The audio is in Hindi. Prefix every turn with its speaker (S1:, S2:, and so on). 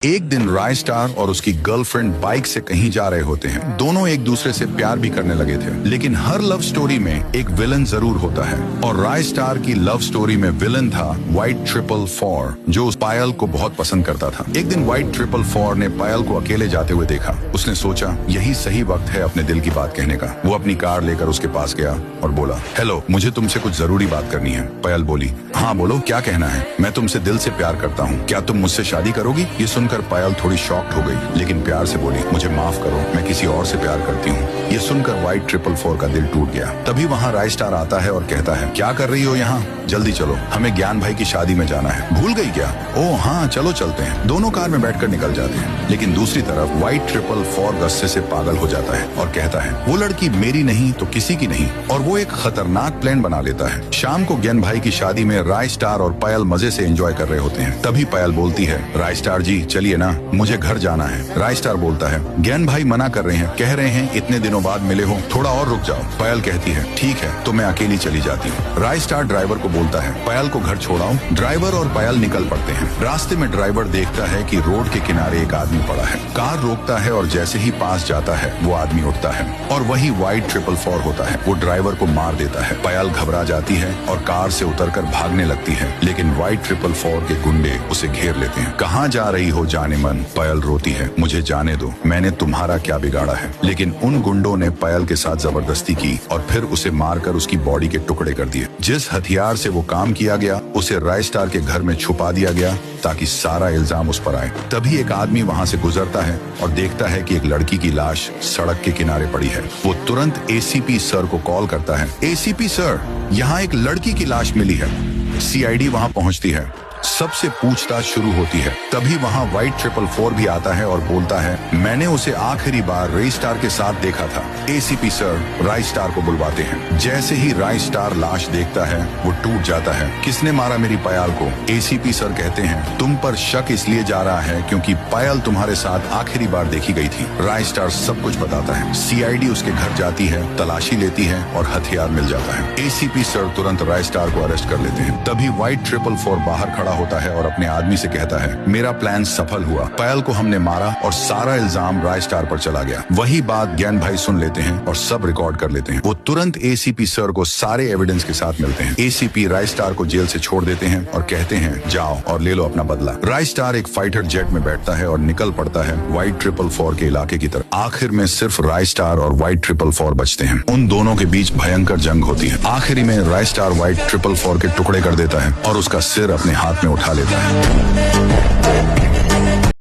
S1: एक दिन राय स्टार और उसकी गर्लफ्रेंड बाइक से कहीं जा रहे होते हैं। दोनों एक दूसरे से प्यार भी करने लगे थे, लेकिन हर लव स्टोरी में एक विलन जरूर होता है और राय स्टार की लव स्टोरी में विलन था व्हाइट 444, जो उस पायल को बहुत पसंद करता था। एक दिन व्हाइट 444 ने पायल को अकेले जाते हुए देखा। उसने सोचा यही सही वक्त है अपने दिल की बात कहने का। वो अपनी कार लेकर उसके पास गया और बोला, हेलो, मुझे तुमसे कुछ जरूरी बात करनी है। पायल बोली, हाँ बोलो, क्या कहना है? मैं तुमसे दिल से प्यार करता हूँ, क्या तुम मुझसे शादी करोगी? ये सुनकर पायल थोड़ी शॉक्ड हो गई, लेकिन प्यार से बोली, मुझे माफ करो, मैं किसी और से प्यार करती हूँ। ये सुनकर व्हाइट 444 का दिल टूट गया। तभी वहाँ राय स्टार आता है और कहता है, क्या कर रही हो यहाँ? जल्दी चलो, हमें ज्ञान भाई की शादी में जाना है। भूल गई क्या? ओह हाँ, चलो चलते हैं। दोनों कार में बैठकर निकल जाते हैं, लेकिन दूसरी तरफ व्हाइट 444 गुस्से से पागल हो जाता है और कहता है, वो लड़की मेरी नहीं तो किसी की नहीं, और वो एक खतरनाक प्लान बना लेता है। शाम को ज्ञान भाई की शादी में राय स्टार और पायल मजे से एंजॉय कर रहे होते हैं। तभी पायल बोलती है, राय स्टार जी चलिए ना, मुझे घर जाना है। राय स्टार बोलता है, ज्ञान भाई मना कर रहे हैं, कह रहे हैं इतने दिनों बाद मिले हो, थोड़ा और रुक जाओ। पायल कहती है, ठीक है, तो मैं अकेली चली जाती हूँ। राय स्टार ड्राइवर को बोलता है, पायल को घर छोड़ाओ। ड्राइवर और पायल निकल पड़ते हैं। रास्ते में ड्राइवर देखता है कि रोड के किनारे एक आदमी पड़ा है। कार रोकता है और जैसे ही पास जाता है वो आदमी उठता है और वही व्हाइट 444 होता है। वो ड्राइवर को मार देता है। पायल घबरा जाती है और कार से उतरकर भागने लगती है, लेकिन व्हाइट 444 के गुंडे उसे घेर लेते हैं। कहाँ जा रही हो जाने मन? पायल रोती है, मुझे जाने दो, मैंने तुम्हारा क्या बिगाड़ा है? लेकिन उन गुंडों ने पायल के साथ जबरदस्ती की और फिर उसे मारकर उसकी बॉडी के टुकड़े कर दिए। जिस हथियार से वो काम किया गया उसे राय स्टार के घर में छुपा दिया गया ताकि सारा इल्जाम उस पर आए। तभी एक आदमी वहाँ से गुजरता है और देखता है कि एक लड़की की लाश सड़क के किनारे पड़ी है। वो तुरंत एसीपी सर को कॉल करता है, एसीपी सर, यहाँ एक लड़की की लाश मिली है। सीआईडी वहाँ पहुँचती है, सबसे पूछताछ शुरू होती है। तभी वहाँ व्हाइट 444 भी आता है और बोलता है, मैंने उसे आखिरी बार राय स्टार के साथ देखा था। एसीपी सर राय स्टार को बुलवाते हैं। जैसे ही राय स्टार लाश देखता है वो टूट जाता है। किसने मारा मेरी पायल को? एसीपी सर कहते हैं, तुम पर शक इसलिए जा रहा है क्योंकि पायल तुम्हारे साथ आखिरी बार देखी गई थी। राय स्टार सब कुछ बताता है। सीआईडी उसके घर जाती है, तलाशी लेती है और हथियार मिल जाता है। एसीपी सर तुरंत राय स्टार को अरेस्ट कर लेते हैं। तभी व्हाइट 444 बाहर खड़ा होता है और अपने आदमी से कहता है, मेरा प्लान सफल हुआ, पायल को हमने मारा और सारा इल्जाम राय स्टार पर चला गया। वही बात ज्ञान भाई सुन लेते हैं और सब रिकॉर्ड कर लेते हैं। वो तुरंत एसीपी सर को सारे एविडेंस के साथ मिलते हैं। एसीपी राय स्टार को जेल से छोड़ देते हैं और कहते हैं, जाओ और ले लो अपना बदला। राय स्टार एक फाइटर जेट में बैठता है और निकल पड़ता है व्हाइट 444 के इलाके की तरफ। आखिर में सिर्फ राय स्टार और व्हाइट 444 बचते हैं। उन दोनों के बीच भयंकर जंग होती है। आखिरी में राय स्टार व्हाइट 444 के टुकड़े कर देता है और उसका सिर अपने हाथ में उठा लेता है।